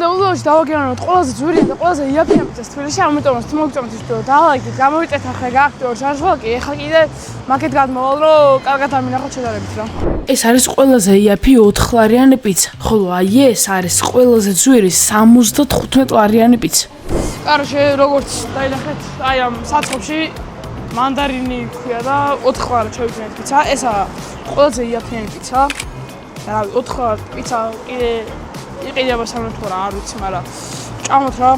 დღევანდელ ვიდეოში დავაგეրանოთ ყველაზე ძვირი და ყველაზე იაფია პიცას თბილისში, ამიტომაც თუ მოგწონთ ის ვიდეო დალაიქეთ, გამოვიტეთ ახლა გააქტიუროთ შარჟვა, კი ახლა კიდე მაგეთ გადმოვალ, რომ კარგად ამინახოთ შედარებით რა. ეს არის ყველაზე იაფი 4 ლარიანი პიცა, ხოლო აი ეს არის ყველაზე ძვირი 75 ლარიანი პიცა. კაროჩე, როგორც დაინახეთ, აი ამ საწყობში მანდარინი ქვია და 4 ლარად შევიძინეთ პიცა. ესაა ყველაზე იაფიანი პიცა. რავი, 4 ლარად პიცა კიდე იყიდება სამნო თუ რა, არ ვიცი, მაგრამ ჭამოთ რა.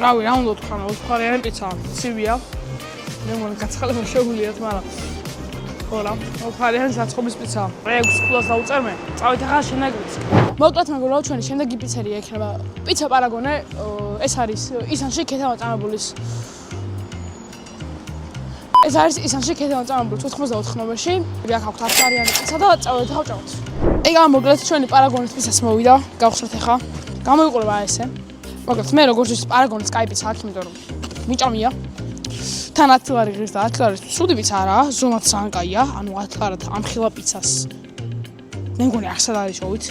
რავი, რა უნდა თქვა, 4 ლარიანი პიცა, ცივია. მე მგონი გაცხელება შეუძლიათ, მაგრამ ხოლა, 4 ლარიანი საწყობის პიცა. 6 ფულას დაუწერმე. წავით ახლა შენაგრიც. მოკლედ მეგობრებო, ჩვენი შემდეგი პიცერია იქნება პიცა პარაგონე. ეს არის ისანში ქეთამაწამებულის. ეს არის ისანში ქეთამაწამებულის 94 ნომერში. აქ აქვთ 10 ლარიანი პიცა და წავედით ახლა ჭამოთ. ეგა მოკლედ ჩვენი პარაგონის პიცას მოვიდა. გავხსნათ ახლა. გამოიყურება ესე. მოკლედ მე როგორც ის პარაგონის კაი პიცა აქვს, იმიტომ რომ მიჭამია. თან 10 ლარი ღირს და 10 ლარის სუდი პიცა არაა, ზომად სანკაია, ანუ 10 ლარად ამხილა პიცას. მე მგონი არსად არის შოვით.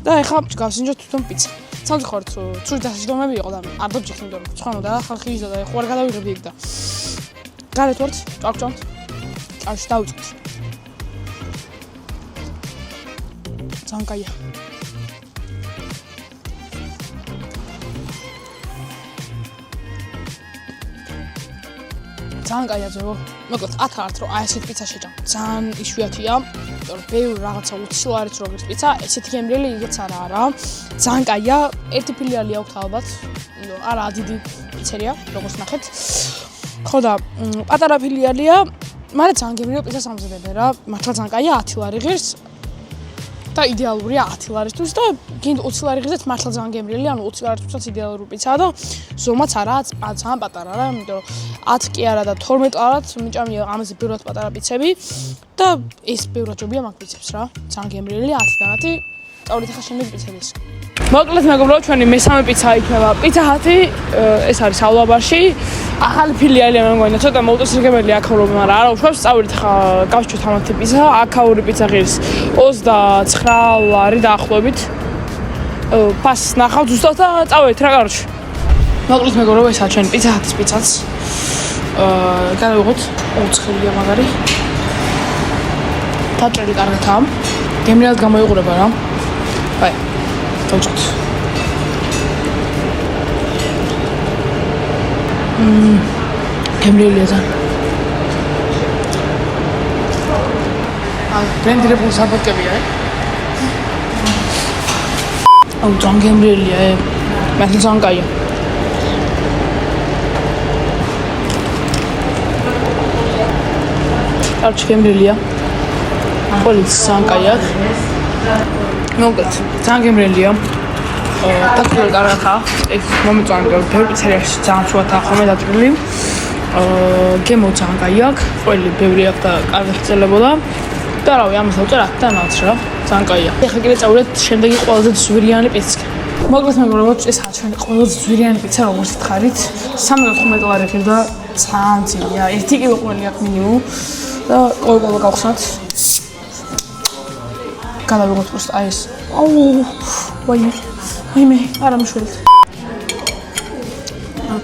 და ეხლა გავსინჯოთ თვითონ პიცა. სამწუხაროდ ცუდი დასაჯდომები იყო და არ დავჭიქნი, იმიტომ რომ ცხანოდა და ხალხი იზრდა და ხوار გადავიღებდი ეგ და გარეთ ვართ, წავჭამთ. წავში დავიწყოთ. სანკაია. ძალიან კაია ძებო. მოკლედ 10 ლარად რომ აი ესეთ პიცა შეჭამ. ძალიან იშვიათია. იმიტომ რომ ბევრი რაღაცა 20 ლარით როგორც პიცა, ესეთი გემრიელი იგეც არა. ძალიან კაია. ერთი ფილიალი აქვს ალბათ. არა დიდი პიცერია, როგორც ნახეთ. ხო და პატარა ფილიალია, მაგრამ ძალიან გემრიელი პიცას ამზადებენ რა. მართლა ძალიან კაია, 10 ლარი ღირს. და იდეალურია 10 ლარისთვის და გინდ 20 ლარი ღირს მართლა ძალიან გემრიელი, ანუ 20 ლარისთვისაც იდეალური პიცაა და ზომაც არაა ძალიან პატარა რა, იმიტომ რომ 10 კი არა და 12 ლარად მიჭამია ამაზე ბევრად პატარა პიცები და ეს ბევრად ჯობია მაგ პიცებს რა. ძალიან გემრიელი 10-დან 10. წავლით ახლა შემდეგი პიცერიის. მოკლედ მეგობრებო, ჩვენი მესამე პიცა იქნება პიცა ჰათი, ეს არის ავლაბარში. ახალი ფილიალია მე მგონი, ცოტა მოუწესრიგებელია აქაურობა, მაგრამ არა უშვებს, წავლით ახლა გავსჩვით ამათი პიცა, აქაური პიცა ღირს 29 ლარი დაახლოებით. ფასს ნახავ ზუსტად და წავედით რა კაროჩე. მოკლედ მეგობრებო, ესაა ჩვენი პიცა ჰათის პიცაც. გადავიღოთ უცხელია მაგარი. დაჭრილი კარგათაა. გემრიელად გამოიყურება რა. აი, დავჭოთ. გემრიელია ძალიან. ბრენდირებული საბოთკებია, აუ, ძალიან გემრიელია, მართლა ძალიან კაია. არჩ გემრიელია. ყველიც ძალიან კაია. მოკლედ, ძალიან გემრიელია. დაჭრილი კარგათაა. ეს მომეწონა, რომ ბევრი პიცერიაში ძალიან შუათაა ხოლმე დაჭრილი. გემო ძალიან კაი აქვს. ყველი ბევრი აქვს და კარგად იწელებოდა. და რავი, ამას დავწერ 10-დან 10 რა. ძალიან კაია. ეხლა კიდე წავიდეთ შემდეგი ყველაზე ძვირიანი პიცისკენ. მოკლედ მეგობრებო, ესაა ჩვენი ყველაზე ძვირიანი პიცა, როგორც ხარით. 75 ლარი ღირს და ძალიან ძვირია. 1 კილო ყველი აქვს მინიმუმ. და ყოველ გავხსნათ. გადავიღოთ просто აი ეს. აუ, ვაიმე, არა მშველთ.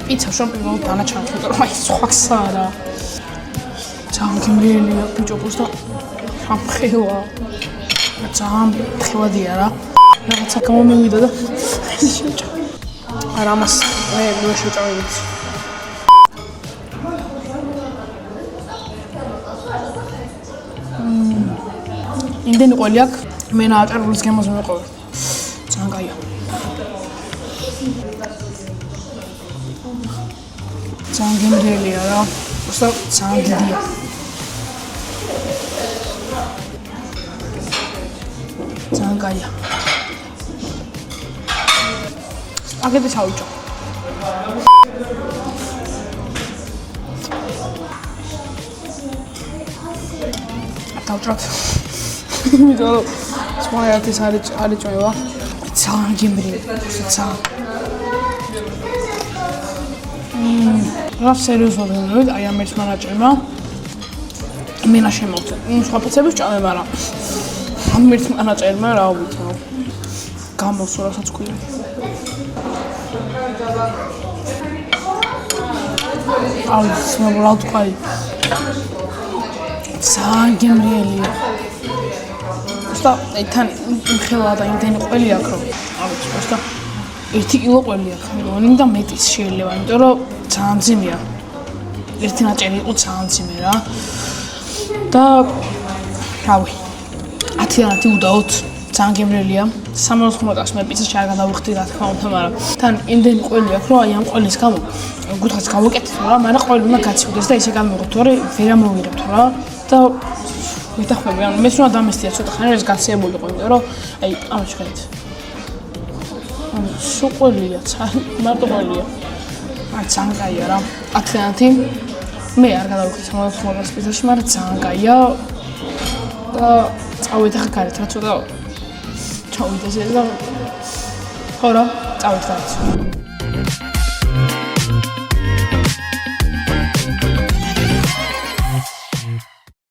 პიცა შამპინიონი დანაჩვენეთ, იმიტომ რომ აი სხვაცა არა. ძალიან გემრიელია ბიჭო, просто ამხელა. ძალიან ხევადია რა. რაღაცა გამომივიდა და შეჭა. არა ამას მე ვერ შეჭავებით. იმდენი ყველი აქვს, მე ნააჭარულის გემოს მეყოლა. ძალიან კაია. ძალიან გემრიელია რა. просто ძალიან დიდია. ძალიან კაია. აგები ჩავიჭო. დავჭრათ. იმიტომ რომ სპაიათის არ იწვევა. ძალიან გემრიელი, ძალიან. რა სერიოზულად ვიმოვიდ, აი ამ ერთმა ნაჭერმა მენა შემოვწე. სხვა პიცების ჭამე, მაგრამ ამ ერთმა ნაჭერმა რა ვითო. გამოსო რასაც ქვია. აი, რა თქვა. ძალიან გემრიელია. და თან ხელა და იმდენი ყველი აქვს რომ აი просто 1 კილო ყველი აქვს მგონი და მეტიც შეიძლება იმიტომ რომ ძალიან ძიმეა ერთი ნაჭერი იყო ძალიან ძიმე რა და რავი 10-იანათი უდაოდ ძალიან გემრიელია 60-80-ას მე პიცას არ გადავიხდი რა თქმა უნდა მაგრამ თან იმდენი ყველი აქვს რომ აი ამ ყველის გამო გუთაც გავაკეთებ რა მაგრამ ყველი უნდა გაცივდეს და ისე გამოვიღოთ თორე ვერ ამოვიღებთ რა და მეთახმები, ანუ მეც უნდა დამესტია ცოტა ხანი ეს გაციებულიყო, იმიტომ რომ აი ამას ხედავთ. ანუ სუყოლია, მარტო ყოლია. აი ძალიან კაია რა. 10-იანათი მე არ გადავიხდი 60-80 პიცაში, მაგრამ ძალიან კაია. და წავედი ხა გარეთ რა ცოტა ჩავიდე ზე და ხო რა, წავედი გარეთ.